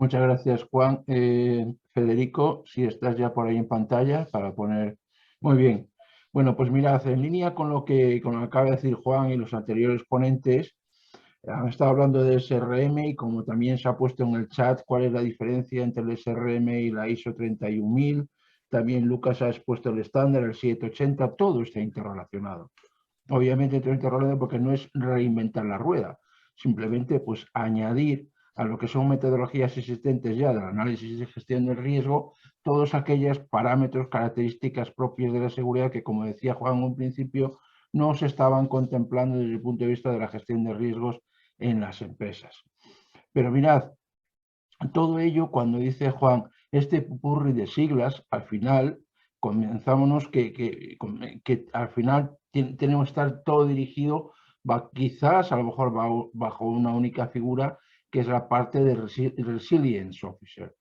Muchas gracias, Juan. Federico, si estás ya por ahí en pantalla para poner... Muy bien. Bueno, pues mirad, en línea con lo que acaba de decir Juan y los anteriores ponentes, han estado hablando de SRM y como también se ha puesto en el chat cuál es la diferencia entre el SRM y la ISO 31000. También Lucas ha expuesto el estándar, el 780, todo está interrelacionado. Obviamente todo interrelacionado porque no es reinventar la rueda, simplemente pues añadir a lo que son metodologías existentes ya del análisis y gestión del riesgo, todos aquellos parámetros, características propias de la seguridad que, como decía Juan en un principio, no se estaban contemplando desde el punto de vista de la gestión de riesgos en las empresas. Pero mirad, todo ello, cuando dice Juan, este pupurri de siglas, al final, comenzámonos que al final tenemos que estar todo dirigido, quizás a lo mejor bajo una única figura, que es la parte de Resilience Officer,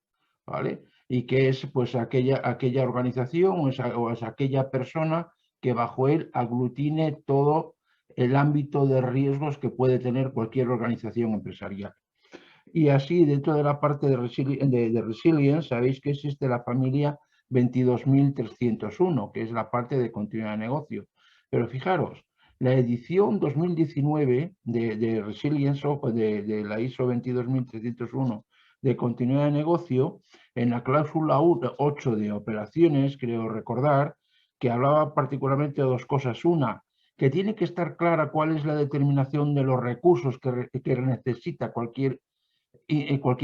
¿vale? Y que es pues aquella organización o es aquella persona que bajo él aglutine todo el ámbito de riesgos que puede tener cualquier organización empresarial. Y así, dentro de la parte de Resilience, sabéis que existe la familia 22.301, que es la parte de continuidad de negocio. Pero fijaros, la edición 2019 de Resilience, de la ISO 22.301 de continuidad de negocio, en la cláusula 8 de operaciones, creo recordar, que hablaba particularmente de dos cosas. Una, que tiene que estar clara cuál es la determinación de los recursos que necesita cualquier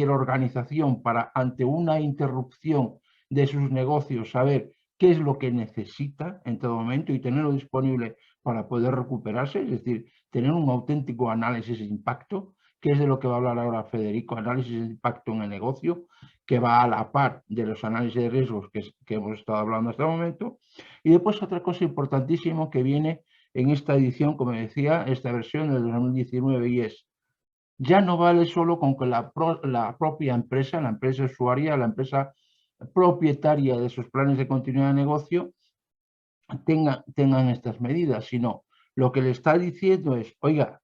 organización para, ante una interrupción de sus negocios, saber qué es lo que necesita en todo momento y tenerlo disponible para poder recuperarse, es decir, tener un auténtico análisis de impacto, que es de lo que va a hablar ahora Federico, análisis de impacto en el negocio, que va a la par de los análisis de riesgos que hemos estado hablando hasta el momento. Y después otra cosa importantísima que viene en esta edición, como decía, esta versión del 2019, y es: ya no vale solo con que la propia empresa, la empresa usuaria, la empresa propietaria de esos planes de continuidad de negocio tengan estas medidas, sino lo que le está diciendo es, oiga,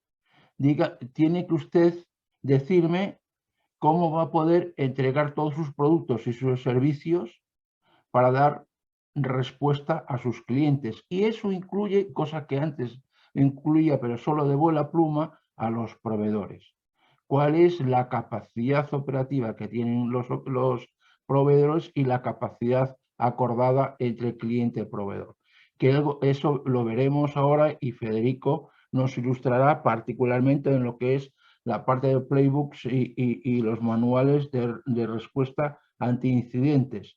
tiene que usted decirme cómo va a poder entregar todos sus productos y sus servicios para dar respuesta a sus clientes. Y eso incluye, cosa que antes incluía, pero solo de vuela pluma, a los proveedores. ¿Cuál es la capacidad operativa que tienen los proveedores y la capacidad acordada entre cliente y proveedor? Que eso lo veremos ahora y Federico nos ilustrará particularmente en lo que es la parte de playbooks y los manuales de respuesta ante incidentes.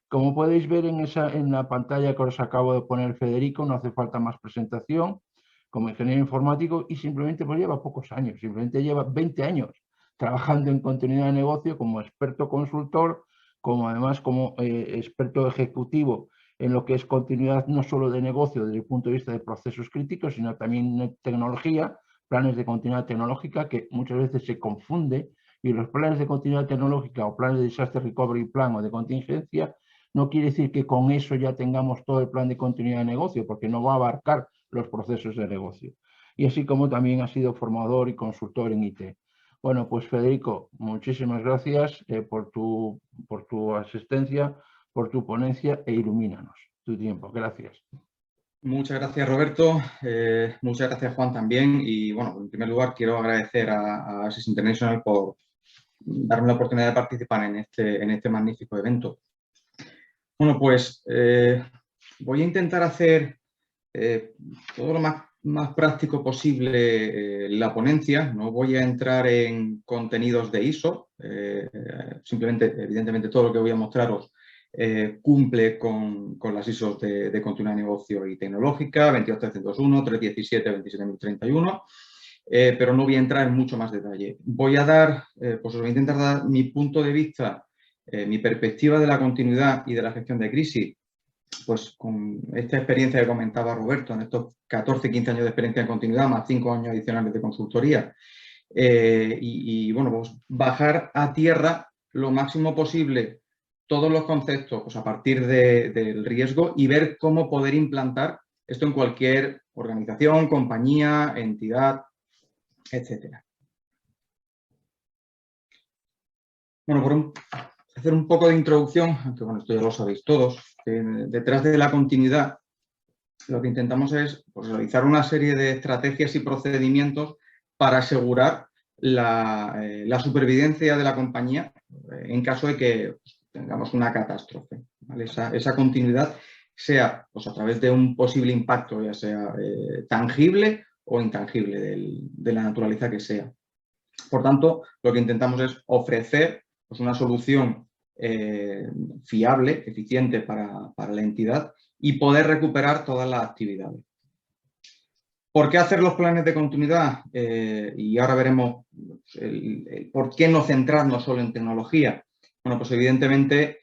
Como podéis ver en la pantalla que os acabo de poner, Federico, no hace falta más presentación como ingeniero informático y simplemente pues lleva pocos años, simplemente lleva 20 años trabajando en continuidad de negocio como experto consultor, como además como experto ejecutivo en lo que es continuidad no solo de negocio desde el punto de vista de procesos críticos, sino también de tecnología, planes de continuidad tecnológica, que muchas veces se confunde, y los planes de continuidad tecnológica o planes de Disaster Recovery Plan o de contingencia no quiere decir que con eso ya tengamos todo el plan de continuidad de negocio, porque no va a abarcar los procesos de negocio. Y así como también ha sido formador y consultor en IT. Bueno, pues Federico, muchísimas gracias por tu asistencia, por tu ponencia e ilumínanos tu tiempo. Gracias. Muchas gracias, Roberto. Muchas gracias, Juan, también. Y bueno, en primer lugar, quiero agradecer a ASIS International por darme la oportunidad de participar en este magnífico evento. Bueno, pues voy a intentar hacer todo lo más práctico posible la ponencia. No voy a entrar en contenidos de ISO. Simplemente, evidentemente, todo lo que voy a mostraros cumple con las ISO de continuidad de negocio y tecnológica, 22301, 317, 27031. Pero no voy a entrar en mucho más detalle. Voy a os voy a intentar dar mi punto de vista, mi perspectiva de la continuidad y de la gestión de crisis, pues con esta experiencia que comentaba Roberto, en estos 14, 15 años de experiencia en continuidad, más 5 años adicionales de consultoría. Bueno, pues bajar a tierra lo máximo posible todos los conceptos pues a partir del riesgo y ver cómo poder implantar esto en cualquier organización, compañía, entidad, etcétera. Bueno, hacer un poco de introducción, aunque bueno, esto ya lo sabéis todos, que detrás de la continuidad lo que intentamos es pues, realizar una serie de estrategias y procedimientos para asegurar la supervivencia de la compañía en caso de que pues, tengamos una catástrofe, ¿vale? Esa continuidad sea pues, a través de un posible impacto, ya sea tangible o intangible de la naturaleza que sea. Por tanto, lo que intentamos es ofrecer pues, una solución fiable, eficiente para la entidad y poder recuperar todas las actividades. ¿Por qué hacer los planes de continuidad? Y ahora veremos el por qué no centrarnos solo en tecnología. Bueno, pues evidentemente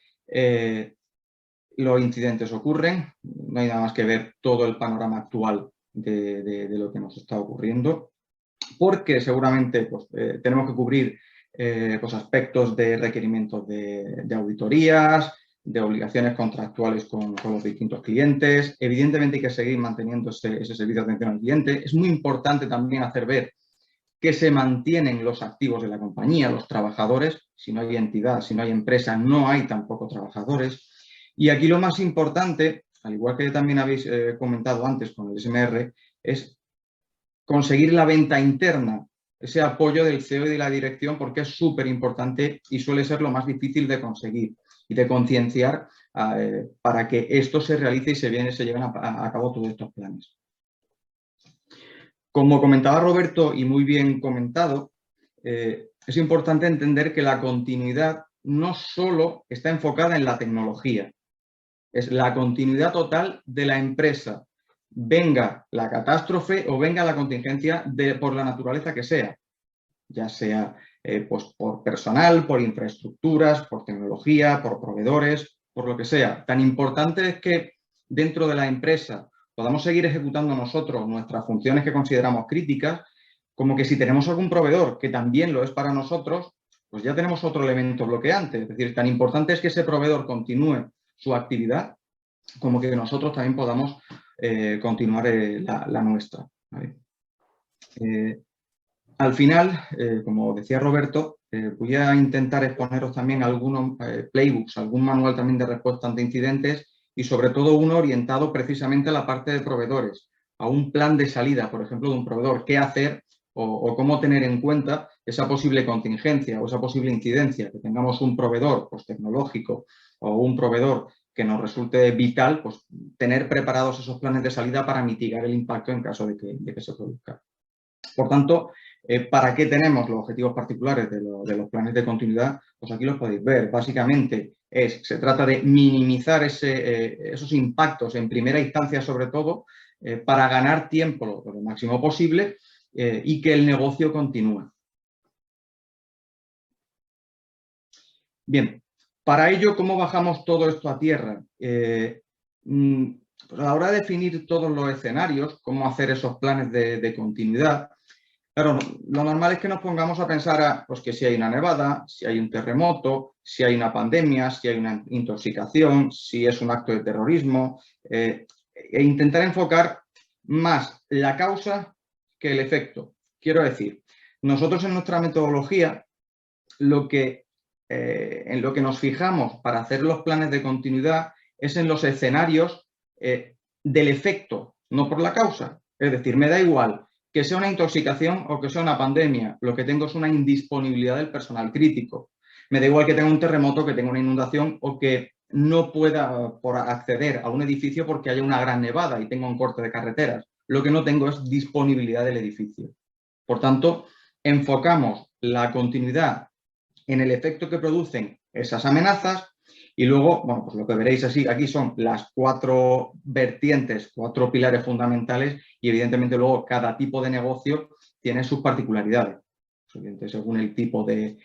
los incidentes ocurren, no hay nada más que ver todo el panorama actual de lo que nos está ocurriendo, porque seguramente pues, tenemos que cubrir pues, aspectos de requerimientos de auditorías, de obligaciones contractuales con los distintos clientes. Evidentemente hay que seguir manteniendo ese servicio de atención al cliente. Es muy importante también hacer ver que se mantienen los activos de la compañía, los trabajadores. Si no hay entidad, si no hay empresa, no hay tampoco trabajadores. Y aquí lo más importante, al igual que también habéis comentado antes con el SMR, es conseguir la venta interna, ese apoyo del CEO y de la dirección, porque es súper importante y suele ser lo más difícil de conseguir y de concienciar para que esto se realice y se lleven a cabo todos estos planes. Como comentaba Roberto y muy bien comentado, es importante entender que la continuidad no solo está enfocada en la tecnología, es la continuidad total de la empresa, venga la catástrofe o venga la contingencia por la naturaleza que sea, ya sea pues por personal, por infraestructuras, por tecnología, por proveedores, por lo que sea. Tan importante es que dentro de la empresa podamos seguir ejecutando nosotros nuestras funciones que consideramos críticas, como que si tenemos algún proveedor que también lo es para nosotros, pues ya tenemos otro elemento bloqueante. Es decir, tan importante es que ese proveedor continúe su actividad como que nosotros también podamos continuar la nuestra, ¿vale? Al final, como decía Roberto, voy a intentar exponeros también algunos playbooks, algún manual también de respuesta ante incidentes y sobre todo uno orientado precisamente a la parte de proveedores, a un plan de salida, por ejemplo, de un proveedor, qué hacer o cómo tener en cuenta esa posible contingencia o esa posible incidencia, que tengamos un proveedor pues, tecnológico o un proveedor que nos resulte vital, pues tener preparados esos planes de salida para mitigar el impacto en caso de que se produzca. Por tanto, ¿para qué tenemos los objetivos particulares de los planes de continuidad? Pues aquí los podéis ver. Básicamente se trata de minimizar esos impactos en primera instancia sobre todo para ganar tiempo lo máximo posible y que el negocio continúe. Bien, para ello, ¿cómo bajamos todo esto a tierra? Pues a la hora de definir todos los escenarios, cómo hacer esos planes de continuidad, claro, lo normal es que nos pongamos a pensar pues, que si hay una nevada, si hay un terremoto, si hay una pandemia, si hay una intoxicación, si es un acto de terrorismo, e intentar enfocar más la causa que el efecto. Quiero decir, nosotros en nuestra metodología, en lo que nos fijamos para hacer los planes de continuidad es en los escenarios del efecto, no por la causa. Es decir, me da igual que sea una intoxicación o que sea una pandemia, lo que tengo es una indisponibilidad del personal crítico. Me da igual que tenga un terremoto, que tenga una inundación o que no pueda acceder a un edificio porque haya una gran nevada y tenga un corte de carreteras. Lo que no tengo es disponibilidad del edificio. Por tanto, enfocamos la continuidad en el efecto que producen esas amenazas y luego, bueno, pues lo que veréis así, aquí son las 4 vertientes, 4 pilares fundamentales y evidentemente luego cada tipo de negocio tiene sus particularidades. Según el tipo de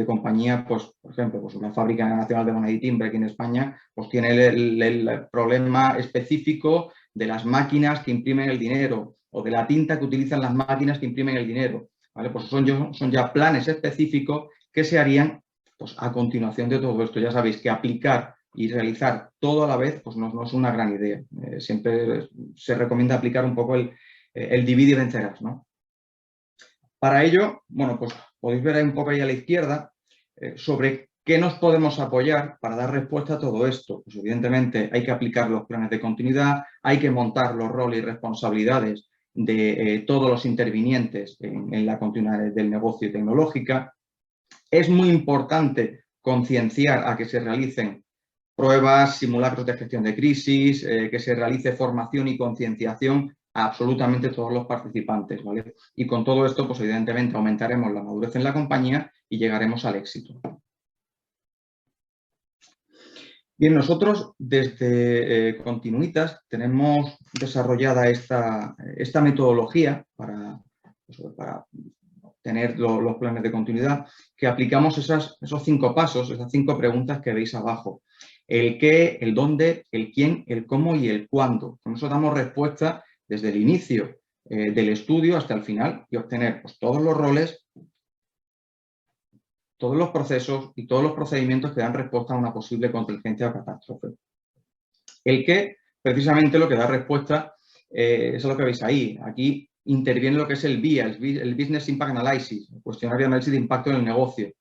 compañía, pues por ejemplo, pues una fábrica nacional de moneda y timbre aquí en España, pues tiene el problema específico de las máquinas que imprimen el dinero o de la tinta que utilizan las máquinas que imprimen el dinero. ¿Vale? Pues son ya planes específicos que se harían pues, a continuación de todo esto. Ya sabéis que aplicar y realizar todo a la vez pues no es una gran idea. Siempre se recomienda aplicar un poco el divide y vencerás, ¿no? Para ello, bueno, pues podéis ver ahí un poco ahí a la izquierda, sobre qué nos podemos apoyar para dar respuesta a todo esto. Pues evidentemente hay que aplicar los planes de continuidad, hay que montar los roles y responsabilidades de todos los intervinientes en la continuidad del negocio y tecnológica. Es muy importante concienciar a que se realicen pruebas, simulacros de gestión de crisis, que se realice formación y concienciación a absolutamente todos los participantes, ¿vale? Y con todo esto, pues evidentemente aumentaremos la madurez en la compañía y llegaremos al éxito. Bien, nosotros desde Continuitas tenemos desarrollada esta metodología para tener los planes de continuidad, que aplicamos esos 5 pasos, esas 5 preguntas que veis abajo. El qué, el dónde, el quién, el cómo y el cuándo. Con eso damos respuesta desde el inicio del estudio hasta el final y obtener pues, todos los roles, todos los procesos y todos los procedimientos que dan respuesta a una posible contingencia o catástrofe. El qué, precisamente lo que da respuesta, es lo que veis ahí. Aquí interviene lo que es el BIA, el Business Impact Analysis, el cuestionario de análisis de impacto en el negocio.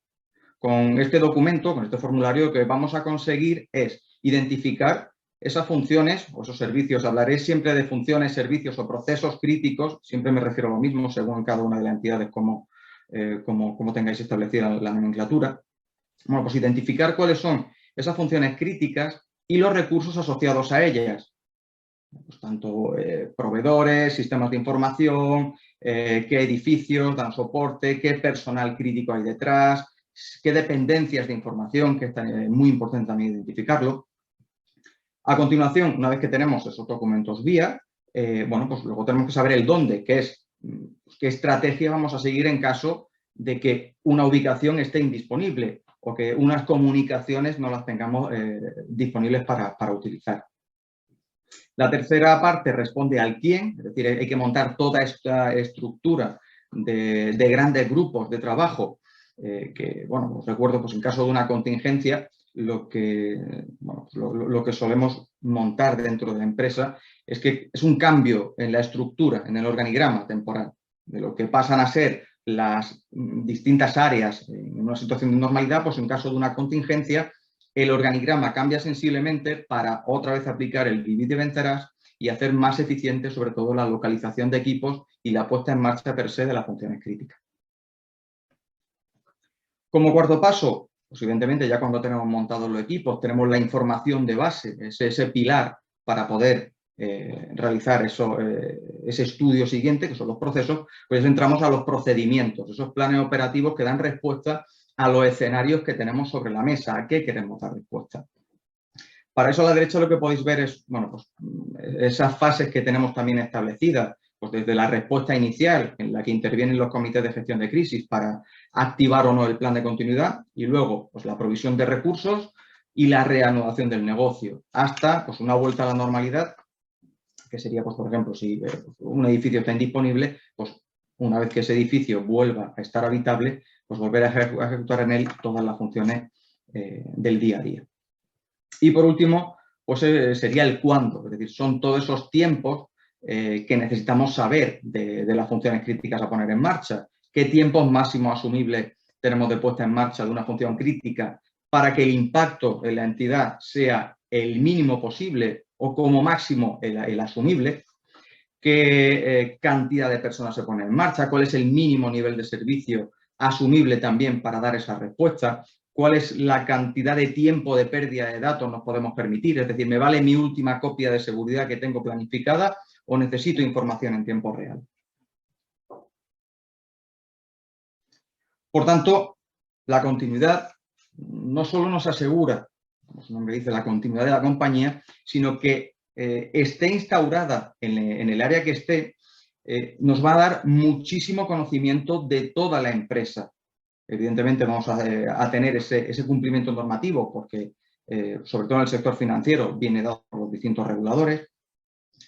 Con este documento, con este formulario, lo que vamos a conseguir es identificar esas funciones o esos servicios. Hablaré siempre de funciones, servicios o procesos críticos, siempre me refiero a lo mismo según cada una de las entidades como tengáis establecida la nomenclatura. Bueno, pues identificar cuáles son esas funciones críticas y los recursos asociados a ellas. Pues tanto proveedores, sistemas de información, qué edificios dan soporte, qué personal crítico hay detrás, qué dependencias de información, que es muy importante también identificarlo. A continuación, una vez que tenemos esos documentos vía, bueno, pues luego tenemos que saber el dónde, qué estrategia vamos a seguir en caso de que una ubicación esté indisponible o que unas comunicaciones no las tengamos disponibles para utilizar. La tercera parte responde al quién, es decir, hay que montar toda esta estructura de grandes grupos de trabajo que, bueno, os recuerdo, pues en caso de una contingencia, lo que solemos montar dentro de la empresa es que es un cambio en la estructura, en el organigrama temporal, de lo que pasan a ser las distintas áreas en una situación de normalidad, pues en caso de una contingencia, el organigrama cambia sensiblemente para otra vez aplicar el divide y vencerás y hacer más eficiente sobre todo la localización de equipos y la puesta en marcha per se de las funciones críticas. Como cuarto paso, pues evidentemente ya cuando tenemos montados los equipos, tenemos la información de base, ese pilar para poder realizar ese estudio siguiente, que son los procesos, pues entramos a los procedimientos, esos planes operativos que dan respuesta a los escenarios que tenemos sobre la mesa, a qué queremos dar respuesta. Para eso a la derecha lo que podéis ver es, bueno, pues esas fases que tenemos también establecidas, pues desde la respuesta inicial, en la que intervienen los comités de gestión de crisis para activar o no el plan de continuidad, y luego pues la provisión de recursos y la reanudación del negocio, hasta pues una vuelta a la normalidad, que sería, pues por ejemplo, si un edificio está indisponible, pues una vez que ese edificio vuelva a estar habitable, pues volver a ejecutar en él todas las funciones del día a día. Y por último, pues sería el cuándo, es decir, son todos esos tiempos que necesitamos saber de las funciones críticas a poner en marcha. ¿Qué tiempos máximos asumibles tenemos de puesta en marcha de una función crítica para que el impacto en la entidad sea el mínimo posible o como máximo el asumible? ¿Qué cantidad de personas se pone en marcha? ¿Cuál es el mínimo nivel de servicio asumible también para dar esa respuesta? ¿Cuál es la cantidad de tiempo de pérdida de datos nos podemos permitir? Es decir, ¿me vale mi última copia de seguridad que tengo planificada o necesito información en tiempo real? Por tanto, la continuidad no solo nos asegura, como su nombre dice, la continuidad de la compañía, sino que esté instaurada en el área que esté, nos va a dar muchísimo conocimiento de toda la empresa. Evidentemente vamos a tener ese cumplimiento normativo porque, sobre todo en el sector financiero, viene dado por los distintos reguladores.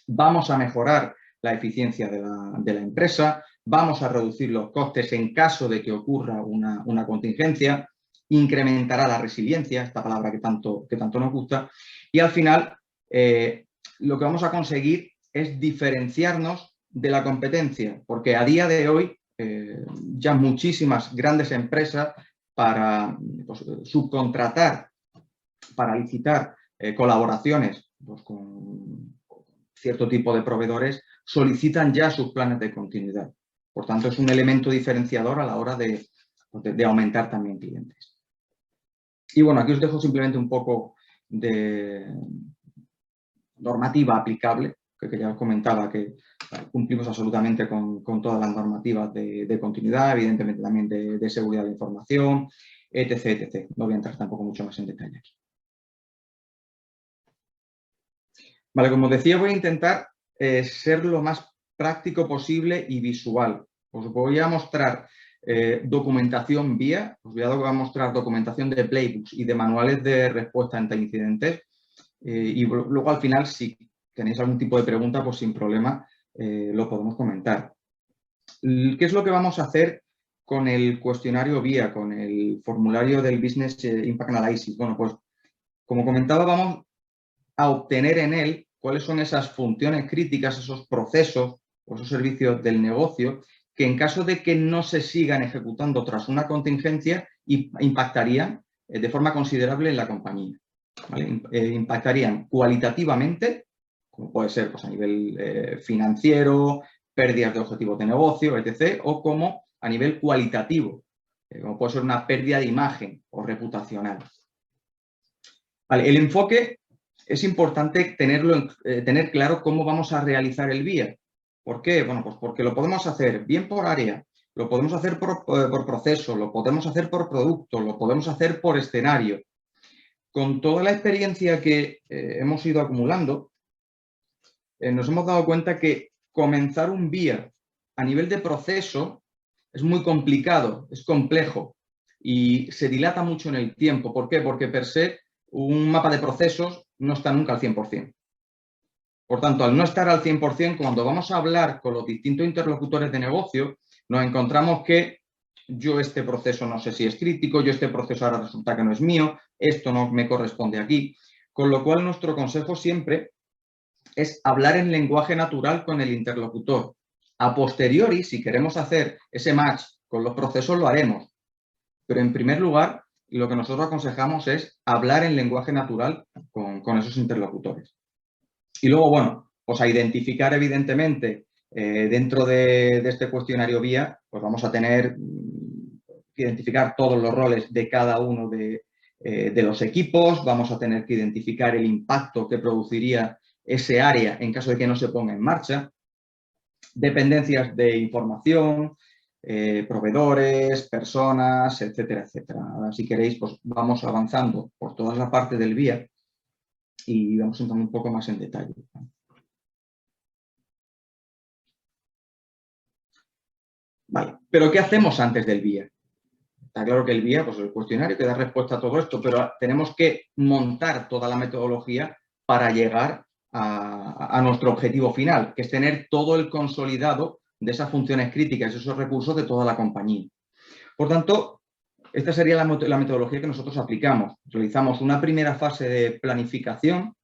Vamos a mejorar la eficiencia de la empresa, vamos a reducir los costes en caso de que ocurra una contingencia, incrementará la resiliencia, esta palabra que tanto nos gusta, y al final lo que vamos a conseguir es diferenciarnos de la competencia, porque a día de hoy ya muchísimas grandes empresas para pues, subcontratar para licitar colaboraciones pues, con cierto tipo de proveedores, solicitan ya sus planes de continuidad. Por tanto, es un elemento diferenciador a la hora de aumentar también clientes. Y bueno, aquí os dejo simplemente un poco de normativa aplicable, que ya os comentaba que cumplimos absolutamente con todas las normativas de continuidad, evidentemente también de seguridad de la información, etc, etc. No voy a entrar tampoco mucho más en detalle aquí. Vale, como decía, voy a intentar ser lo más práctico posible y visual. Os voy a mostrar documentación vía, os voy a mostrar documentación de playbooks y de manuales de respuesta ante incidentes. Y luego al final, si tenéis algún tipo de pregunta, pues sin problema lo podemos comentar. ¿Qué es lo que vamos a hacer con el cuestionario vía, con el formulario del Business Impact Analysis? Bueno, pues como comentaba, vamos a obtener en él cuáles son esas funciones críticas, esos procesos o esos servicios del negocio que en caso de que no se sigan ejecutando tras una contingencia impactarían de forma considerable en la compañía. ¿Vale? Impactarían cualitativamente, como puede ser pues, a nivel financiero, pérdidas de objetivos de negocio, etc., o como a nivel cualitativo, como puede ser una pérdida de imagen o reputacional. Vale, el enfoque es importante tener claro cómo vamos a realizar el vía. ¿Por qué? Bueno, pues porque lo podemos hacer bien por área, lo podemos hacer por proceso, lo podemos hacer por producto, lo podemos hacer por escenario. Con toda la experiencia que hemos ido acumulando, nos hemos dado cuenta que comenzar un vía a nivel de proceso es muy complicado, es complejo y se dilata mucho en el tiempo. ¿Por qué? Porque per se un mapa de procesos no está nunca al 100%. Por tanto, al no estar al 100%, cuando vamos a hablar con los distintos interlocutores de negocio, nos encontramos que yo este proceso no sé si es crítico, yo este proceso ahora resulta que no es mío, esto no me corresponde aquí. Con lo cual, nuestro consejo siempre es hablar en lenguaje natural con el interlocutor. A posteriori, si queremos hacer ese match con los procesos, lo haremos. Pero en primer lugar, lo que nosotros aconsejamos es hablar en lenguaje natural con esos interlocutores. Y luego, bueno, pues a identificar evidentemente dentro de este cuestionario vía, pues vamos a tener que identificar todos los roles de cada uno de los equipos, vamos a tener que identificar el impacto que produciría ese área en caso de que no se ponga en marcha, dependencias de información, proveedores, personas, etcétera, etcétera. Ahora, si queréis, pues vamos avanzando por toda la parte del vía y vamos entrando un poco más en detalle. Vale, pero ¿qué hacemos antes del vía? Está claro que el vía, pues el cuestionario que da respuesta a todo esto, pero tenemos que montar toda la metodología para llegar a nuestro objetivo final, que es tener todo el consolidado de esas funciones críticas, esos recursos de toda la compañía. Por tanto, esta sería la metodología que nosotros aplicamos. Realizamos una primera fase de planificación,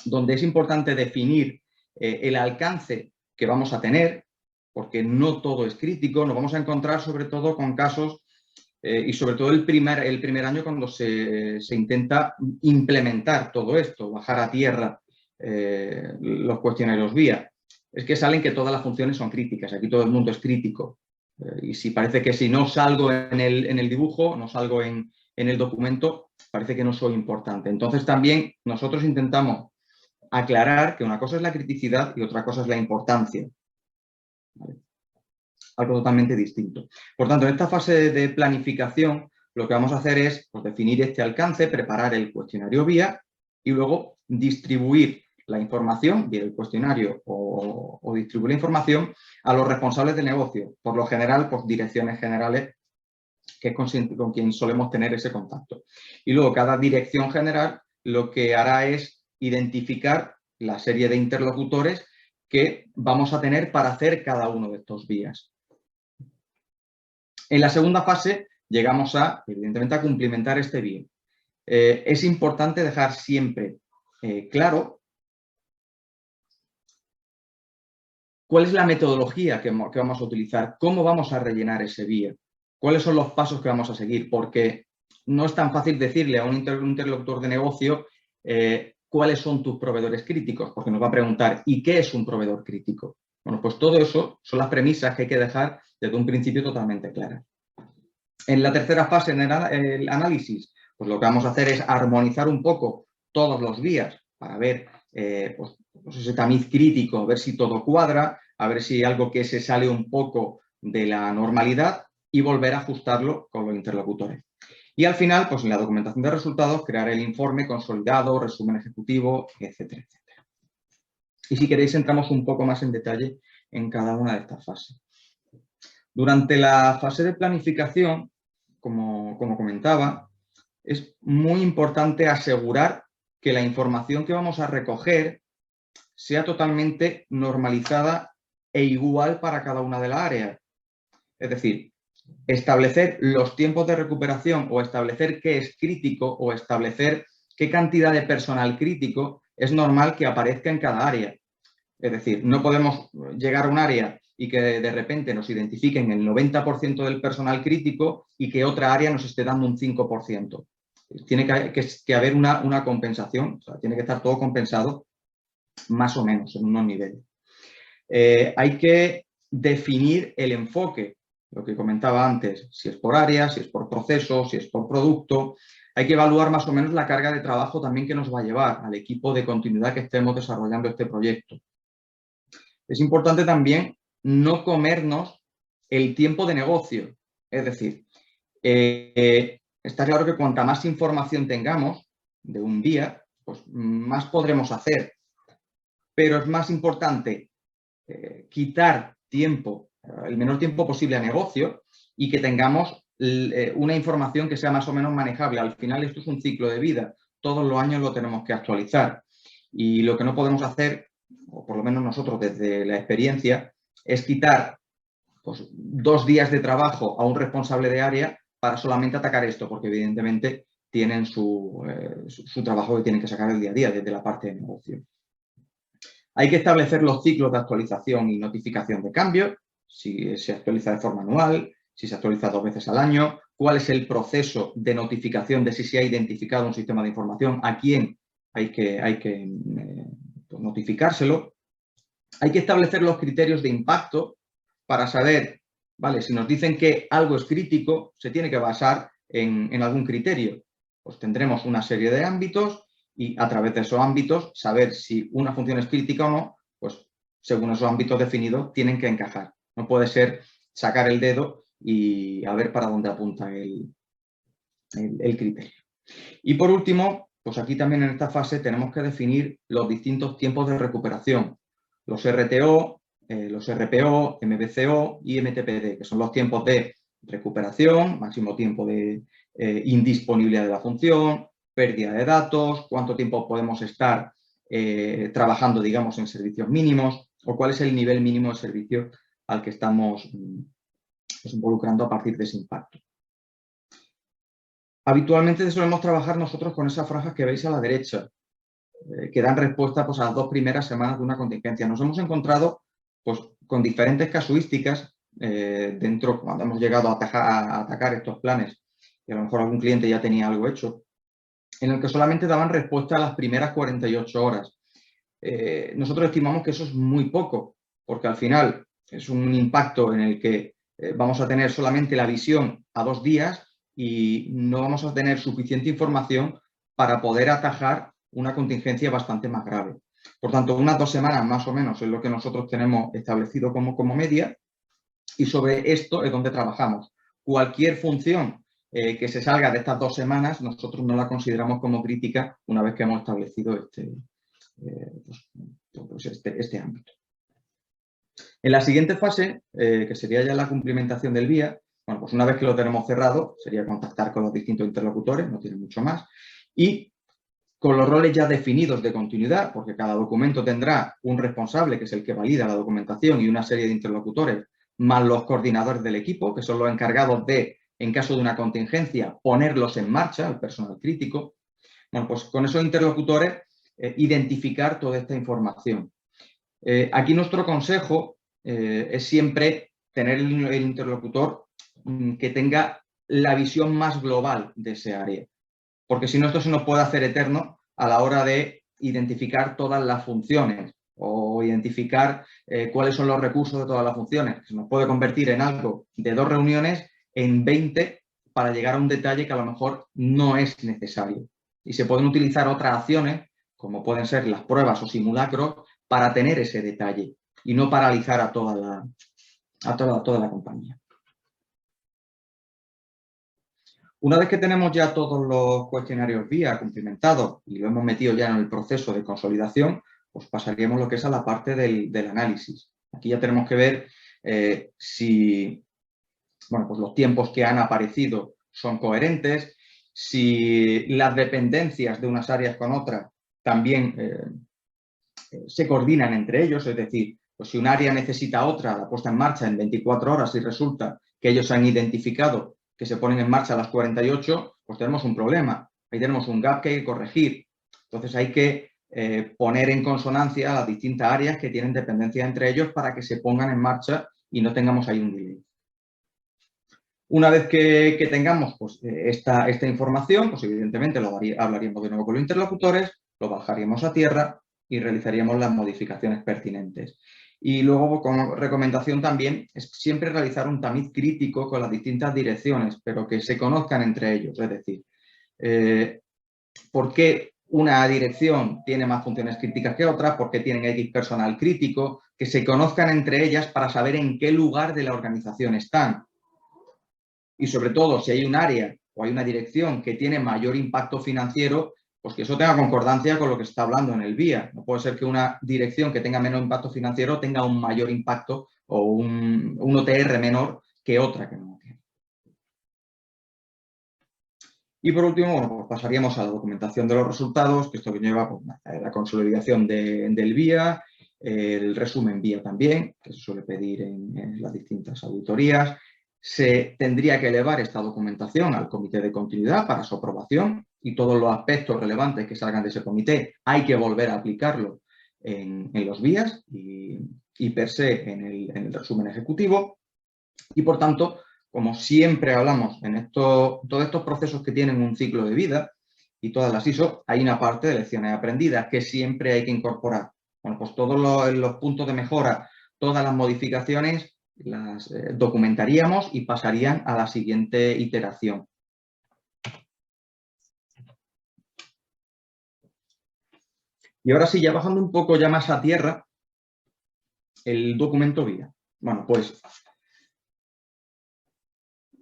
donde es importante definir el alcance que vamos a tener, porque no todo es crítico. Nos vamos a encontrar sobre todo con casos y sobre todo el primer año cuando se intenta implementar todo esto, bajar a tierra los cuestionarios vía. Es que salen que todas las funciones son críticas, aquí todo el mundo es crítico. Y si parece que si no salgo en el dibujo, no salgo en el documento, parece que no soy importante. Entonces también nosotros intentamos aclarar que una cosa es la criticidad y otra cosa es la importancia. ¿Vale? Algo totalmente distinto. Por tanto, en esta fase de planificación, lo que vamos a hacer es pues, definir este alcance, preparar el cuestionario vía y luego distribuir la información, bien el cuestionario o distribuir la información a los responsables del negocio. Por lo general, pues direcciones generales, que es con quien solemos tener ese contacto. Y luego cada dirección general lo que hará es identificar la serie de interlocutores que vamos a tener para hacer cada uno de estos vías. En la segunda fase llegamos evidentemente, a cumplimentar este vía. Es importante dejar siempre claro cuál es la metodología que vamos a utilizar, cómo vamos a rellenar ese vía, cuáles son los pasos que vamos a seguir, porque no es tan fácil decirle a un interlocutor de negocio cuáles son tus proveedores críticos, porque nos va a preguntar, ¿y qué es un proveedor crítico? Bueno, pues todo eso son las premisas que hay que dejar desde un principio totalmente claras. En la tercera fase, en el análisis, pues lo que vamos a hacer es armonizar un poco todos los días para ver pues ese tamiz crítico, ver si todo cuadra, a ver si hay algo que se sale un poco de la normalidad y volver a ajustarlo con los interlocutores. Y al final, pues en la documentación de resultados, crear el informe consolidado, resumen ejecutivo, etcétera, etcétera. Y si queréis, entramos un poco más en detalle en cada una de estas fases. Durante la fase de planificación, como comentaba, es muy importante asegurar que la información que vamos a recoger sea totalmente normalizada e igual para cada una de las áreas. Es decir, establecer los tiempos de recuperación o establecer qué es crítico o establecer qué cantidad de personal crítico es normal que aparezca en cada área. Es decir, no podemos llegar a un área y que de repente nos identifiquen el 90% del personal crítico y que otra área nos esté dando un 5%. Tiene que haber una compensación, o sea, tiene que estar todo compensado más o menos en unos niveles. Hay que definir el enfoque, lo que comentaba antes, si es por área, si es por proceso, si es por producto. Hay que evaluar más o menos la carga de trabajo también que nos va a llevar al equipo de continuidad que estemos desarrollando este proyecto. Es importante también no comernos el tiempo de negocio. Es decir, está claro que cuanta más información tengamos de un día, pues más podremos hacer. Pero es más importante quitar tiempo, el menor tiempo posible a negocio y que tengamos una información que sea más o menos manejable. Al final esto es un ciclo de vida. Todos los años lo tenemos que actualizar. Y lo que no podemos hacer, o por lo menos nosotros desde la experiencia, es quitar pues, 2 días de trabajo a un responsable de área para solamente atacar esto, porque evidentemente tienen su trabajo que tienen que sacar el día a día desde la parte de negocio. Hay que establecer los ciclos de actualización y notificación de cambios, si se actualiza de forma anual, si se actualiza 2 veces al año, cuál es el proceso de notificación de si se ha identificado un sistema de información, a quién hay que pues, notificárselo. Hay que establecer los criterios de impacto para saber, ¿vale? Si nos dicen que algo es crítico, se tiene que basar en algún criterio. Pues tendremos una serie de ámbitos y a través de esos ámbitos saber si una función es crítica o no, pues según esos ámbitos definidos tienen que encajar. No puede ser sacar el dedo y a ver para dónde apunta el criterio. Y por último, pues aquí también en esta fase tenemos que definir los distintos tiempos de recuperación. Los RTO, los RPO, MBCO y MTPD, que son los tiempos de recuperación, máximo tiempo de indisponibilidad de la función, pérdida de datos, cuánto tiempo podemos estar trabajando, digamos, en servicios mínimos o cuál es el nivel mínimo de servicio al que estamos involucrando a partir de ese impacto. Habitualmente solemos trabajar nosotros con esas franjas que veis a la derecha, que dan respuesta pues, a las 2 primeras semanas de una contingencia. Nos hemos encontrado pues, con diferentes casuísticas dentro, cuando hemos llegado a atacar estos planes, y a lo mejor algún cliente ya tenía algo hecho, en el que solamente daban respuesta a las primeras 48 horas. Nosotros estimamos que eso es muy poco, porque al final es un impacto en el que vamos a tener solamente la visión a 2 días y no vamos a tener suficiente información para poder atajar una contingencia bastante más grave. Por tanto, unas 2 semanas más o menos es lo que nosotros tenemos establecido como media y sobre esto es donde trabajamos. Cualquier función que se salga de estas 2 semanas, nosotros no la consideramos como crítica una vez que hemos establecido este ámbito. En la siguiente fase, que sería ya la cumplimentación del BIA, bueno, pues una vez que lo tenemos cerrado, sería contactar con los distintos interlocutores, no tiene mucho más, y con los roles ya definidos de continuidad, porque cada documento tendrá un responsable, que es el que valida la documentación, y una serie de interlocutores, más los coordinadores del equipo, que son los encargados de, en caso de una contingencia, ponerlos en marcha, el personal crítico. Bueno, pues con esos interlocutores, identificar toda esta información. Aquí nuestro consejo es siempre tener el interlocutor que tenga la visión más global de ese área. Porque si no, esto se nos puede hacer eterno a la hora de identificar todas las funciones o identificar cuáles son los recursos de todas las funciones. Se nos puede convertir en algo de 2 reuniones en 20 para llegar a un detalle que a lo mejor no es necesario. Y se pueden utilizar otras acciones, como pueden ser las pruebas o simulacros, para tener ese detalle y no paralizar a toda la compañía. Una vez que tenemos ya todos los cuestionarios VIA cumplimentados y lo hemos metido ya en el proceso de consolidación, pues pasaríamos lo que es a la parte del análisis. Aquí ya tenemos que ver si pues los tiempos que han aparecido son coherentes, si las dependencias de unas áreas con otras también se coordinan entre ellos, es decir, pues si un área necesita otra, la puesta en marcha en 24 horas y resulta que ellos han identificado que se ponen en marcha a las 48, pues tenemos un problema. Ahí tenemos un gap que hay que corregir. Entonces hay que poner en consonancia las distintas áreas que tienen dependencia entre ellos para que se pongan en marcha y no tengamos ahí un delay. Una vez que tengamos pues, esta información, pues evidentemente hablaríamos de nuevo con los interlocutores, lo bajaríamos a tierra y realizaríamos las modificaciones pertinentes. Y luego, como recomendación también, es siempre realizar un tamiz crítico con las distintas direcciones, pero que se conozcan entre ellos. Es decir, ¿por qué una dirección tiene más funciones críticas que otras? ¿Por qué tienen X personal crítico? Que se conozcan entre ellas para saber en qué lugar de la organización están. Y sobre todo, si hay un área o hay una dirección que tiene mayor impacto financiero, pues que eso tenga concordancia con lo que se está hablando en el VIA. No puede ser que una dirección que tenga menos impacto financiero tenga un mayor impacto o un OTR menor que otra que no tiene. Y por último, bueno, pues pasaríamos a la documentación de los resultados, que esto que lleva pues, la consolidación del VIA, el resumen VIA también, que se suele pedir en las distintas auditorías. Se tendría que elevar esta documentación al comité de continuidad para su aprobación y todos los aspectos relevantes que salgan de ese comité hay que volver a aplicarlo en los VIAs y per se en el resumen ejecutivo. Y por tanto, como siempre hablamos en todos estos procesos que tienen un ciclo de vida y todas las ISO, hay una parte de lecciones aprendidas que siempre hay que incorporar. Bueno, pues todos los puntos de mejora, todas las modificaciones las documentaríamos y pasarían a la siguiente iteración. Y ahora sí, ya bajando un poco ya más a tierra, el documento VIA. Bueno, pues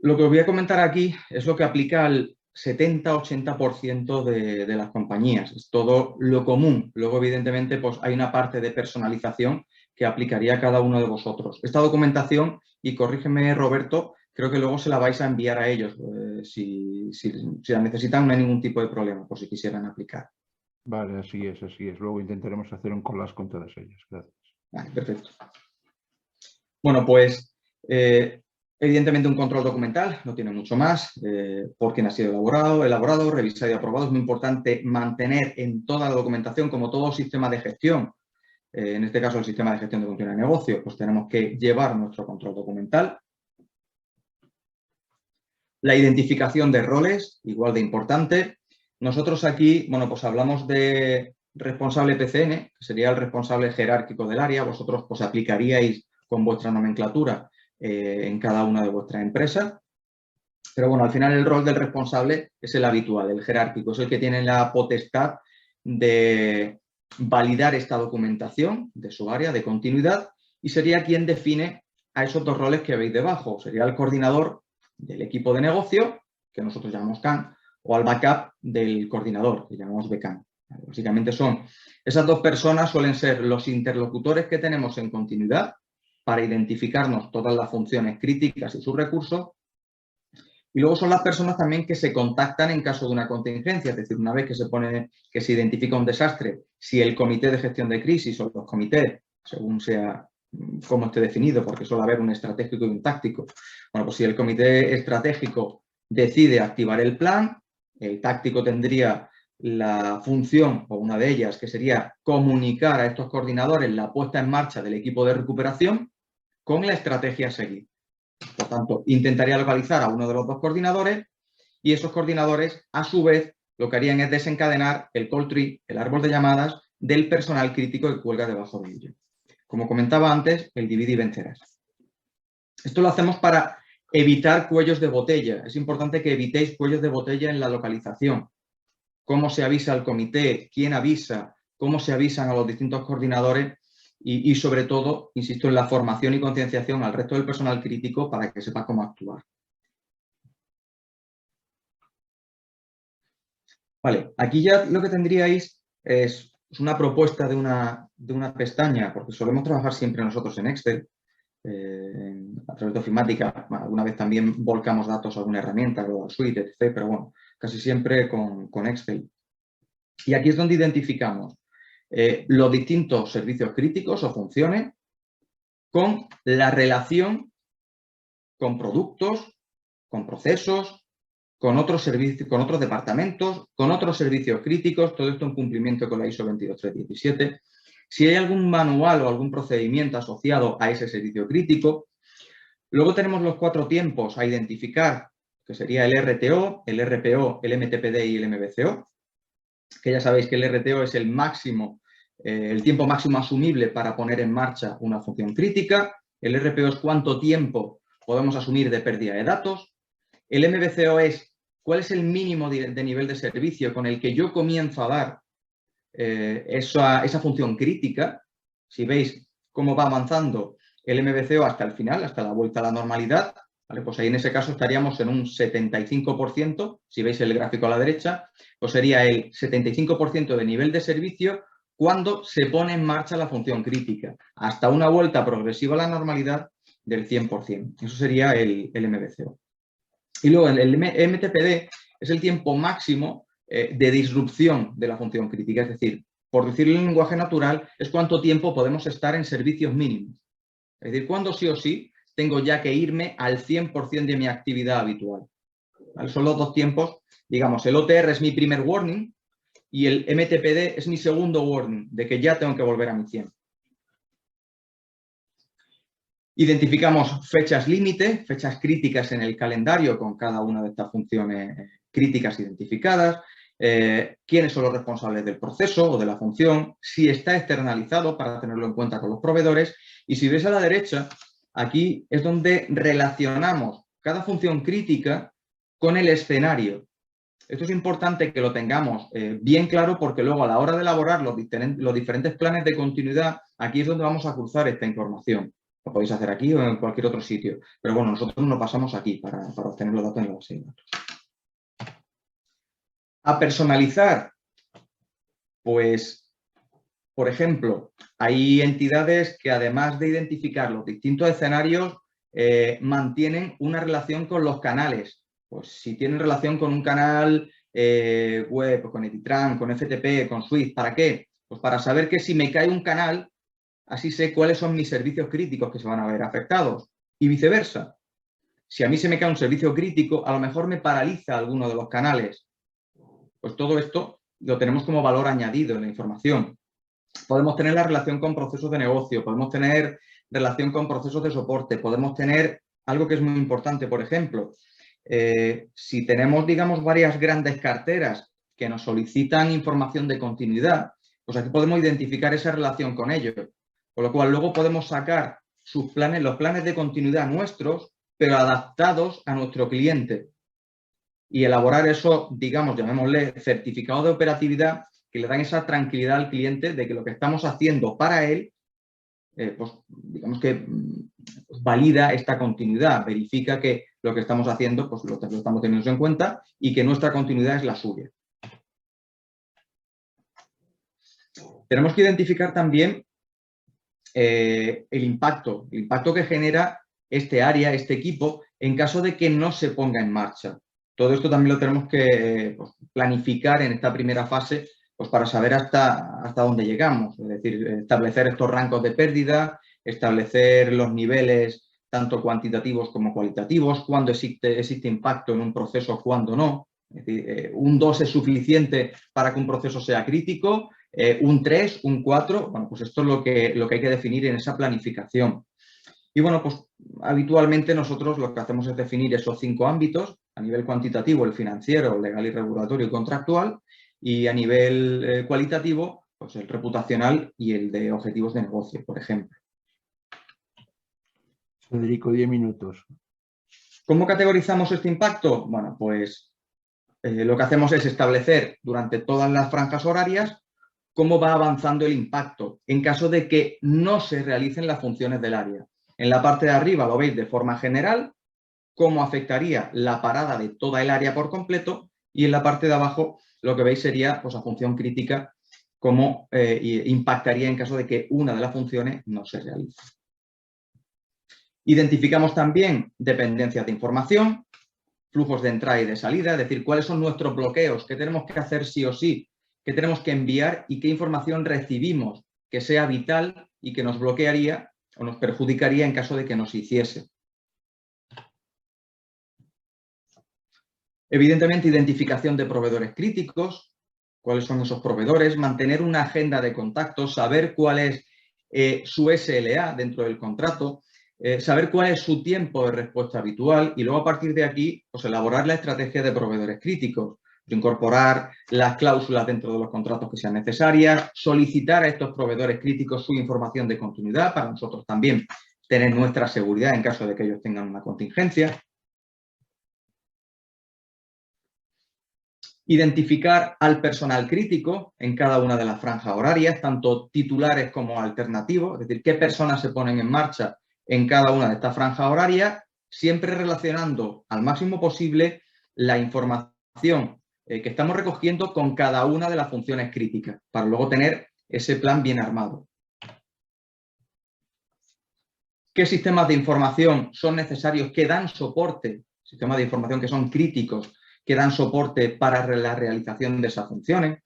lo que os voy a comentar aquí es lo que aplica al 70-80% de las compañías. Es todo lo común. Luego, evidentemente, pues hay una parte de personalización que aplicaría a cada uno de vosotros. Esta documentación, y corrígeme, Roberto, creo que luego se la vais a enviar a ellos. Si la necesitan, no hay ningún tipo de problema, por si quisieran aplicar. Vale, así es, así es. Luego intentaremos hacer un collage con todas ellas. Gracias. Vale, perfecto. Bueno, pues evidentemente un control documental, no tiene mucho más, por quién ha sido elaborado, revisado y aprobado. Es muy importante mantener en toda la documentación, como todo sistema de gestión, en este caso el sistema de gestión de funciones de negocio, pues tenemos que llevar nuestro control documental. La identificación de roles, igual de importante. Nosotros aquí, bueno, pues hablamos de responsable PCN, que sería el responsable jerárquico del área. Vosotros pues aplicaríais con vuestra nomenclatura en cada una de vuestras empresas. Pero bueno, al final el rol del responsable es el habitual, el jerárquico, es el que tiene la potestad de validar esta documentación de su área de continuidad y sería quien define a esos dos roles que veis debajo. Sería el coordinador del equipo de negocio, que nosotros llamamos CAN, o al backup del coordinador, que llamamos BCAN. Básicamente esas dos personas suelen ser los interlocutores que tenemos en continuidad para identificarnos todas las funciones críticas y sus recursos. Y luego son las personas también que se contactan en caso de una contingencia, es decir, una vez que se identifica un desastre, si el comité de gestión de crisis o los comités, según sea cómo esté definido, porque suele haber un estratégico y un táctico. Bueno, pues si el comité estratégico decide activar el plan, el táctico tendría la función, o una de ellas, que sería comunicar a estos coordinadores la puesta en marcha del equipo de recuperación con la estrategia a seguir. Por tanto, intentaría localizar a uno de los dos coordinadores y esos coordinadores, a su vez, lo que harían es desencadenar el call tree, el árbol de llamadas del personal crítico que cuelga debajo de ello. Como comentaba antes, el divide y vencerás. Esto lo hacemos para evitar cuellos de botella. Es importante que evitéis cuellos de botella en la localización. Cómo se avisa al comité, quién avisa, cómo se avisan a los distintos coordinadores y sobre todo, insisto, en la formación y concienciación al resto del personal crítico para que sepa cómo actuar. Vale, aquí ya lo que tendríais es una propuesta de una pestaña, porque solemos trabajar siempre nosotros en Excel, a través de ofimática. Alguna vez también volcamos datos a alguna herramienta, Global Suite, etc., pero bueno, casi siempre con Excel. Y aquí es donde identificamos los distintos servicios críticos o funciones con la relación con productos, con procesos, con otros servicios, con otros departamentos, con otros servicios críticos, todo esto en cumplimiento con la ISO 22317. Si hay algún manual o algún procedimiento asociado a ese servicio crítico. Luego tenemos los 4 tiempos a identificar, que sería el RTO, el RPO, el MTPD y el MBCO, que ya sabéis que el RTO es el máximo, el tiempo máximo asumible para poner en marcha una función crítica. El RPO es cuánto tiempo podemos asumir de pérdida de datos. El MBCO es cuál es el mínimo de nivel de servicio con el que yo comienzo a dar esa función crítica. Si veis cómo va avanzando el MBCO hasta el final, hasta la vuelta a la normalidad, ¿vale? Pues ahí en ese caso estaríamos en un 75%, si veis el gráfico a la derecha, pues sería el 75% de nivel de servicio cuando se pone en marcha la función crítica, hasta una vuelta progresiva a la normalidad del 100%. Eso sería el MBCO. Y luego el MTPD es el tiempo máximo de disrupción de la función crítica, es decir, por decirlo en lenguaje natural, es cuánto tiempo podemos estar en servicios mínimos. Es decir, cuando sí o sí tengo ya que irme al 100% de mi actividad habitual. ¿Vale? Son los dos tiempos, digamos, el OTR es mi primer warning y el MTPD es mi segundo warning, de que ya tengo que volver a mi 100. Identificamos fechas límite, fechas críticas en el calendario con cada una de estas funciones críticas identificadas, quiénes son los responsables del proceso o de la función, si está externalizado para tenerlo en cuenta con los proveedores. Y si ves a la derecha, aquí es donde relacionamos cada función crítica con el escenario. Esto es importante que lo tengamos bien claro porque luego a la hora de elaborar los diferentes planes de continuidad, aquí es donde vamos a cruzar esta información. Lo podéis hacer aquí o en cualquier otro sitio. Pero bueno, nosotros nos pasamos aquí para obtener los datos en la base de datos. A personalizar, pues, por ejemplo, hay entidades que además de identificar los distintos escenarios, mantienen una relación con los canales. Pues si tienen relación con un canal web, con Etitran, con FTP, con Swift, ¿para qué? Pues para saber que si me cae un canal, así sé cuáles son mis servicios críticos que se van a ver afectados. Y viceversa. Si a mí se me cae un servicio crítico, a lo mejor me paraliza alguno de los canales. Pues todo esto lo tenemos como valor añadido en la información. Podemos tener la relación con procesos de negocio, podemos tener relación con procesos de soporte, podemos tener algo que es muy importante, por ejemplo, si tenemos, digamos, varias grandes carteras que nos solicitan información de continuidad, pues aquí podemos identificar esa relación con ellos. Con lo cual, luego podemos sacar sus planes, los planes de continuidad nuestros, pero adaptados a nuestro cliente. Y elaborar eso, digamos, llamémosle certificado de operatividad, que le dan esa tranquilidad al cliente de que lo que estamos haciendo para él, pues digamos que valida esta continuidad, verifica que lo que estamos haciendo, pues lo estamos teniendo en cuenta y que nuestra continuidad es la suya. Tenemos que identificar también el impacto que genera este área, este equipo, en caso de que no se ponga en marcha. Todo esto también lo tenemos que planificar en esta primera fase, pues para saber hasta dónde llegamos. Es decir, establecer estos rangos de pérdida, establecer los niveles tanto cuantitativos como cualitativos, cuándo existe impacto en un proceso, cuándo no. Es decir, un 2 es suficiente para que un proceso sea crítico, un 3, un 4, bueno, pues esto es lo que hay que definir en esa planificación. Y bueno, pues habitualmente nosotros lo que hacemos es definir esos 5 ámbitos, a nivel cuantitativo el financiero, legal y regulatorio y contractual, y a nivel cualitativo, pues el reputacional y el de objetivos de negocio, por ejemplo. Federico, 10 minutos. ¿Cómo categorizamos este impacto? Bueno, pues lo que hacemos es establecer durante todas las franjas horarias cómo va avanzando el impacto en caso de que no se realicen las funciones del área. En la parte de arriba lo veis de forma general, cómo afectaría la parada de toda el área por completo, y en la parte de abajo lo que veis sería pues, a función crítica, cómo impactaría en caso de que una de las funciones no se realice. Identificamos también dependencias de información, flujos de entrada y de salida, es decir, cuáles son nuestros bloqueos, qué tenemos que hacer sí o sí, qué tenemos que enviar y qué información recibimos que sea vital y que nos bloquearía o nos perjudicaría en caso de que no se hiciese. Evidentemente, identificación de proveedores críticos, cuáles son esos proveedores, mantener una agenda de contactos, saber cuál es su SLA dentro del contrato, saber cuál es su tiempo de respuesta habitual y luego a partir de aquí pues, elaborar la estrategia de proveedores críticos, incorporar las cláusulas dentro de los contratos que sean necesarias, solicitar a estos proveedores críticos su información de continuidad para nosotros también tener nuestra seguridad en caso de que ellos tengan una contingencia. Identificar al personal crítico en cada una de las franjas horarias, tanto titulares como alternativos, es decir, qué personas se ponen en marcha en cada una de estas franjas horarias, siempre relacionando al máximo posible la información que estamos recogiendo con cada una de las funciones críticas, para luego tener ese plan bien armado. ¿Qué sistemas de información son necesarios que dan soporte? Sistemas de información que son críticos, que dan soporte para la realización de esas funciones.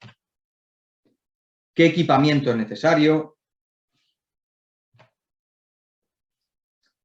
¿Qué equipamiento es necesario?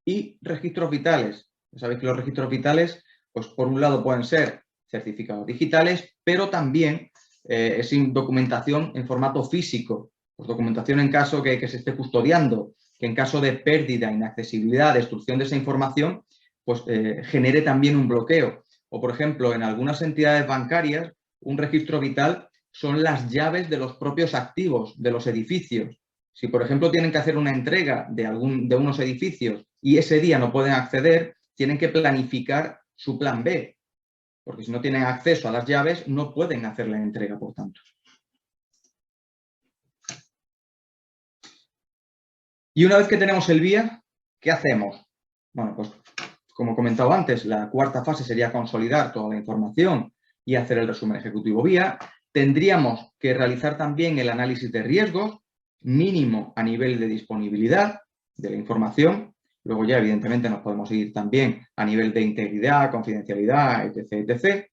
Y registros vitales. Ya sabéis que los registros vitales, pues por un lado pueden ser certificados digitales, pero también es documentación en formato físico. Pues documentación en caso que se esté custodiando, que en caso de pérdida, inaccesibilidad, destrucción de esa información, pues genere también un bloqueo. O, por ejemplo, en algunas entidades bancarias, un registro vital son las llaves de los propios activos de los edificios. Si, por ejemplo, tienen que hacer una entrega de unos edificios y ese día no pueden acceder, tienen que planificar su plan B, porque si no tienen acceso a las llaves, no pueden hacer la entrega, por tanto. Y una vez que tenemos el BIA, ¿qué hacemos? Bueno, pues como he comentado antes, la cuarta fase sería consolidar toda la información y hacer el resumen ejecutivo BIA. Tendríamos que realizar también el análisis de riesgos, mínimo a nivel de disponibilidad de la información. Luego ya, evidentemente, nos podemos ir también a nivel de integridad, confidencialidad, etc., etc.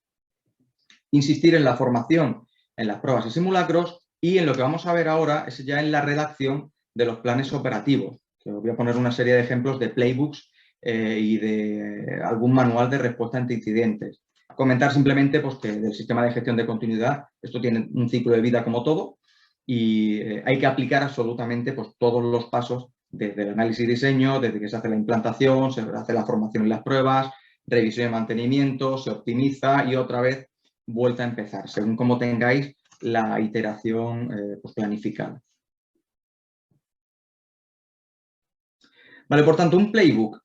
Insistir en la formación en las pruebas y simulacros y en lo que vamos a ver ahora es ya en la redacción de los planes operativos. Os voy a poner una serie de ejemplos de playbooks y de algún manual de respuesta ante incidentes. Comentar simplemente pues, que del sistema de gestión de continuidad esto tiene un ciclo de vida como todo y hay que aplicar absolutamente pues, todos los pasos desde el análisis y diseño, desde que se hace la implantación, se hace la formación y las pruebas, revisión y mantenimiento, se optimiza y otra vez vuelta a empezar, según como tengáis la iteración pues, planificada. Vale, por tanto, un playbook,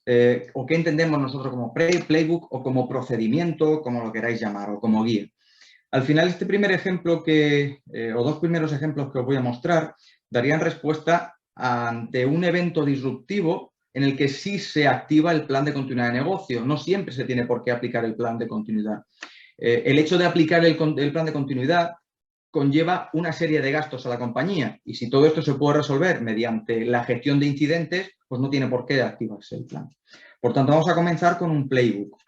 o qué entendemos nosotros como playbook o como procedimiento, como lo queráis llamar, o como guía. Al final, este primer ejemplo o dos primeros ejemplos que os voy a mostrar darían respuesta ante un evento disruptivo en el que sí se activa el plan de continuidad de negocio. No siempre se tiene por qué aplicar el plan de continuidad. El hecho de aplicar el plan de continuidad conlleva una serie de gastos a la compañía y si todo esto se puede resolver mediante la gestión de incidentes, pues no tiene por qué activarse el plan. Por tanto, vamos a comenzar con un playbook.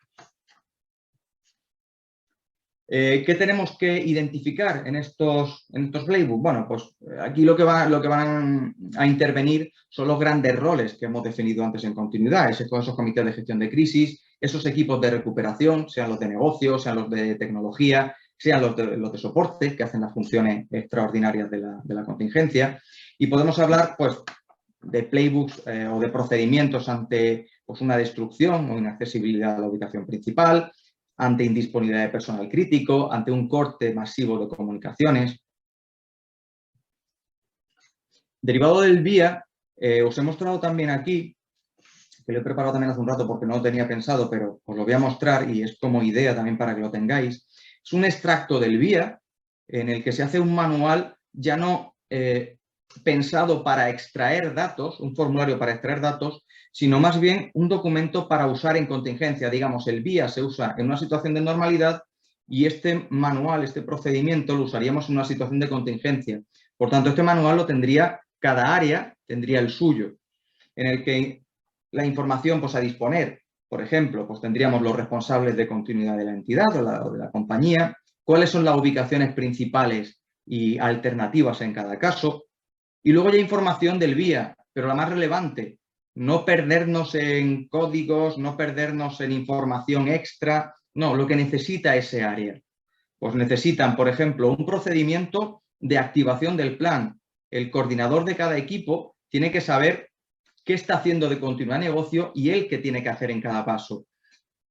¿Qué tenemos que identificar en estos playbooks? Bueno, pues aquí lo que van a intervenir son los grandes roles que hemos definido antes en continuidad, esos comités de gestión de crisis, esos equipos de recuperación, sean los de negocio, sean los de tecnología, sean los de soporte, que hacen las funciones extraordinarias de la contingencia. Y podemos hablar, pues, playbooks o de procedimientos ante pues, una destrucción o inaccesibilidad a la ubicación principal, ante indisponibilidad de personal crítico, ante un corte masivo de comunicaciones. Derivado del vía, os he mostrado también aquí, que lo he preparado también hace un rato porque no lo tenía pensado, pero os lo voy a mostrar y es como idea también para que lo tengáis. Es un extracto del vía en el que se hace un manual ya no pensado para extraer datos, un formulario para extraer datos, sino más bien un documento para usar en contingencia. Digamos, el vía se usa en una situación de normalidad y este manual, este procedimiento, lo usaríamos en una situación de contingencia. Por tanto, este manual lo tendría, cada área tendría el suyo, en el que la información pues, a disponer, por ejemplo, pues tendríamos los responsables de continuidad de la entidad o de la compañía, cuáles son las ubicaciones principales y alternativas en cada caso, y luego ya información del vía, pero la más relevante, no perdernos en códigos, no perdernos en información extra, no, lo que necesita ese área. Pues necesitan, por ejemplo, un procedimiento de activación del plan. El coordinador de cada equipo tiene que saber qué está haciendo de continuidad de negocio y él qué tiene que hacer en cada paso.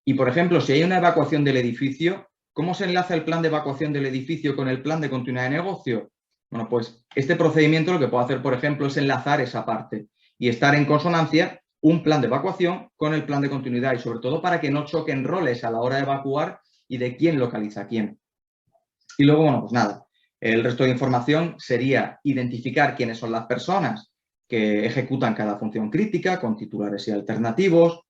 Y, por ejemplo, si hay una evacuación del edificio, ¿cómo se enlaza el plan de evacuación del edificio con el plan de continuidad de negocio? Bueno, pues este procedimiento lo que puedo hacer, por ejemplo, es enlazar esa parte y estar en consonancia un plan de evacuación con el plan de continuidad y sobre todo para que no choquen roles a la hora de evacuar y de quién localiza a quién. Y luego, bueno, pues nada, el resto de información sería identificar quiénes son las personas que ejecutan cada función crítica con titulares y alternativos,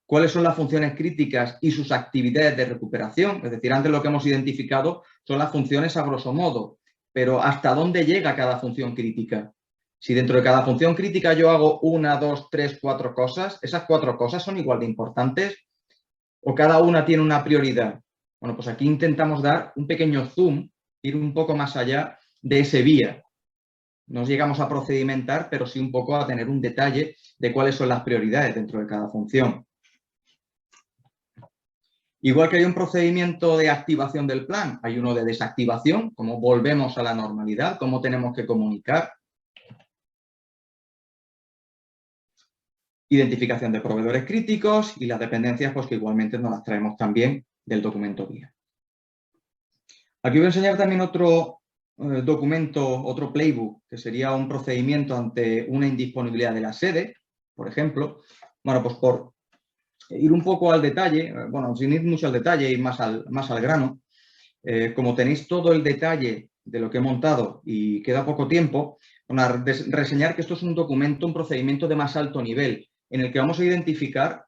cuáles son las funciones críticas y sus actividades de recuperación, es decir, antes lo que hemos identificado son las funciones a grosso modo, pero ¿hasta dónde llega cada función crítica? Si dentro de cada función crítica yo hago 1, 2, 3, 4 cosas, ¿esas 4 cosas son igual de importantes? ¿O cada una tiene una prioridad? Bueno, pues aquí intentamos dar un pequeño zoom, ir un poco más allá de ese vía. No llegamos a procedimentar, pero sí un poco a tener un detalle de cuáles son las prioridades dentro de cada función. Igual que hay un procedimiento de activación del plan, hay uno de desactivación, cómo volvemos a la normalidad, cómo tenemos que comunicar. Identificación de proveedores críticos y las dependencias, pues que igualmente nos las traemos también del documento guía. Aquí voy a enseñar también otro documento, otro playbook, que sería un procedimiento ante una indisponibilidad de la sede, por ejemplo. Bueno, pues por ir un poco al detalle, bueno, sin ir mucho al detalle, ir más al grano, como tenéis todo el detalle de lo que he montado y queda poco tiempo, bueno, reseñar que esto es un documento, un procedimiento de más alto nivel, en el que vamos a identificar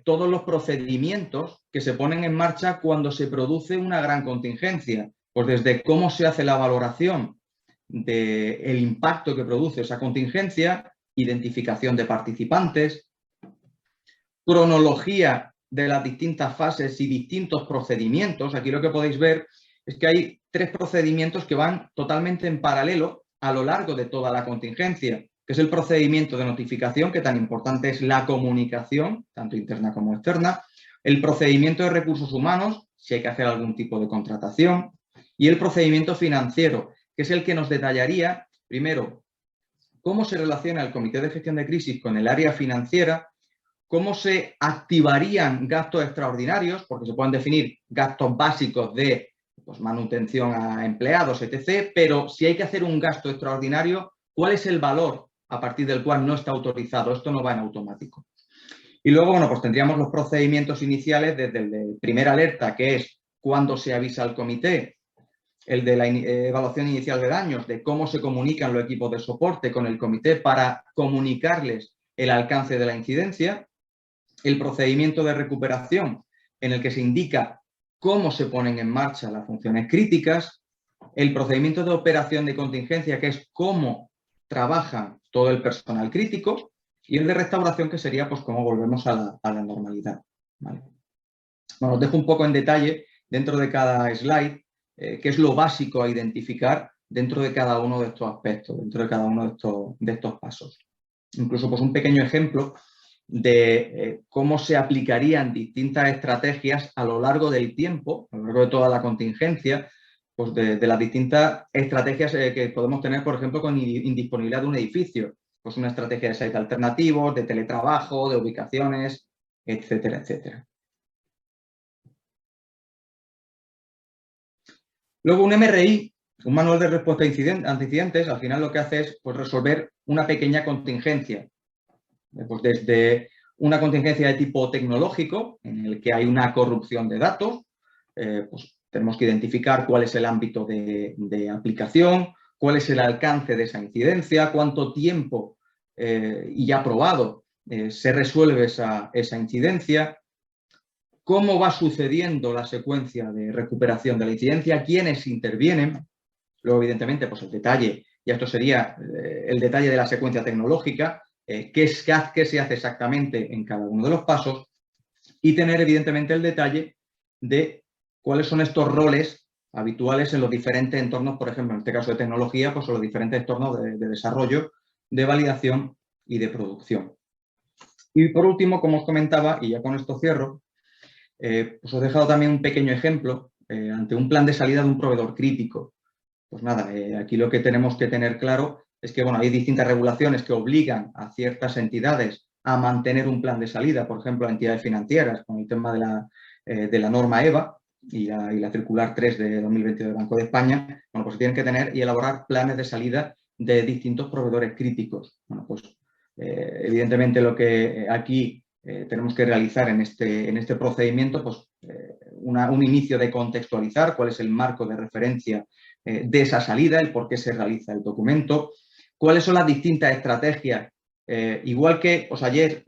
todos los procedimientos que se ponen en marcha cuando se produce una gran contingencia. Pues desde cómo se hace la valoración del impacto que produce esa contingencia, identificación de participantes, cronología de las distintas fases y distintos procedimientos. Aquí lo que podéis ver es que hay 3 procedimientos que van totalmente en paralelo a lo largo de toda la contingencia, que es el procedimiento de notificación, que tan importante es la comunicación, tanto interna como externa, el procedimiento de recursos humanos, si hay que hacer algún tipo de contratación, y el procedimiento financiero, que es el que nos detallaría, primero, cómo se relaciona el Comité de Gestión de Crisis con el área financiera, cómo se activarían gastos extraordinarios, porque se pueden definir gastos básicos de pues, manutención a empleados, etc., pero si hay que hacer un gasto extraordinario, ¿cuál es el valor a partir del cual no está autorizado? Esto no va en automático. Y luego, bueno, pues tendríamos los procedimientos iniciales desde el de primera alerta, que es cuando se avisa al comité, el de la evaluación inicial de daños, de cómo se comunican los equipos de soporte con el comité para comunicarles el alcance de la incidencia, el procedimiento de recuperación en el que se indica cómo se ponen en marcha las funciones críticas, el procedimiento de operación de contingencia, que es cómo trabaja todo el personal crítico, y el de restauración, que sería pues cómo volvemos a la normalidad. ¿Vale? Bueno, os dejo un poco en detalle dentro de cada slide qué es lo básico a identificar dentro de cada uno de estos aspectos, dentro de cada uno de estos pasos. Incluso pues un pequeño ejemplo de cómo se aplicarían distintas estrategias a lo largo del tiempo, a lo largo de toda la contingencia, pues de las distintas estrategias que podemos tener, por ejemplo, con indisponibilidad de un edificio. pues una estrategia de site alternativos, de teletrabajo, de ubicaciones, etcétera, etcétera. Luego un MRI, un manual de respuesta ante incidentes, al final lo que hace es pues, resolver una pequeña contingencia. Pues desde una contingencia de tipo tecnológico, en el que hay una corrupción de datos, pues tenemos que identificar cuál es el ámbito de aplicación, cuál es el alcance de esa incidencia, cuánto tiempo y ya probado se resuelve esa incidencia, cómo va sucediendo la secuencia de recuperación de la incidencia, quiénes intervienen, luego evidentemente pues el detalle, y esto sería el detalle de la secuencia tecnológica, qué se hace exactamente en cada uno de los pasos, y tener evidentemente el detalle de cuáles son estos roles habituales en los diferentes entornos, por ejemplo, en este caso de tecnología, pues en los diferentes entornos de desarrollo, de validación y de producción. Y por último, como os comentaba, y ya con esto cierro, pues os he dejado también un pequeño ejemplo ante un plan de salida de un proveedor crítico. Pues nada, aquí lo que tenemos que tener claro es que bueno, hay distintas regulaciones que obligan a ciertas entidades a mantener un plan de salida, por ejemplo, a entidades financieras, con el tema de la norma EVA y la circular 3 de 2022 del Banco de España, bueno, pues tienen que tener y elaborar planes de salida de distintos proveedores críticos. Bueno, pues evidentemente lo que aquí tenemos que realizar en este procedimiento, pues un inicio de contextualizar cuál es el marco de referencia de esa salida, el por qué se realiza el documento, cuáles son las distintas estrategias. Igual que pues, ayer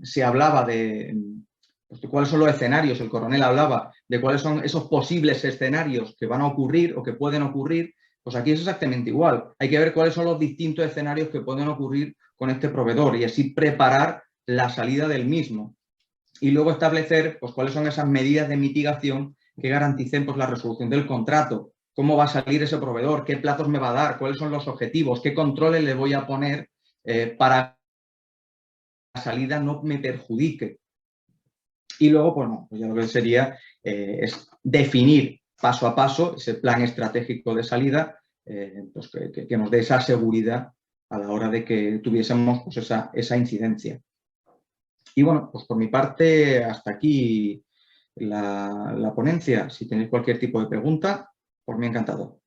se hablaba de cuáles son los escenarios, el coronel hablaba de cuáles son esos posibles escenarios que van a ocurrir o que pueden ocurrir, pues aquí es exactamente igual. Hay que ver cuáles son los distintos escenarios que pueden ocurrir con este proveedor y así preparar la salida del mismo. Y luego establecer pues, cuáles son esas medidas de mitigación que garanticen pues, la resolución del contrato. Cómo va a salir ese proveedor, qué plazos me va a dar, cuáles son los objetivos, qué controles le voy a poner para que la salida no me perjudique. Y luego, pues, no, pues ya lo que sería es definir paso a paso ese plan estratégico de salida pues que nos dé esa seguridad a la hora de que tuviésemos pues, esa incidencia. Y bueno, pues por mi parte, hasta aquí la ponencia. Si tenéis cualquier tipo de pregunta, por mí encantado.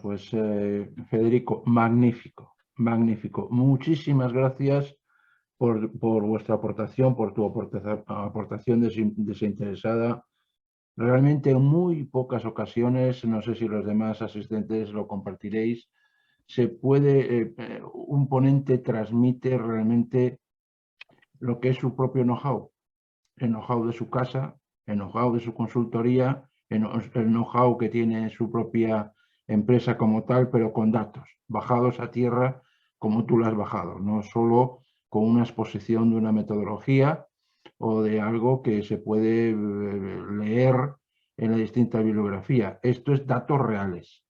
Pues Federico, magnífico, magnífico. Muchísimas gracias por vuestra aportación, por tu aportación desinteresada. Realmente en muy pocas ocasiones, no sé si los demás asistentes lo compartiréis, se puede, un ponente transmite realmente lo que es su propio know-how, el know-how de su casa, el know-how de su consultoría, el know-how que tiene su propia empresa como tal, pero con datos, bajados a tierra como tú lo has bajado, no solo con una exposición de una metodología o de algo que se puede leer en la distinta bibliografía. Esto es datos reales,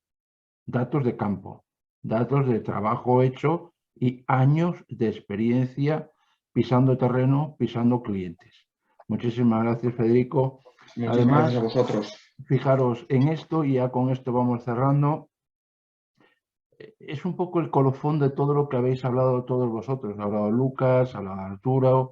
datos de campo, datos de trabajo hecho y años de experiencia pisando terreno, pisando clientes. Muchísimas gracias, Federico. Muchísimas gracias a vosotros. Fijaros en esto y ya con esto vamos cerrando. Es un poco el colofón de todo lo que habéis hablado todos vosotros. Ha hablado Lucas, ha hablado Arturo,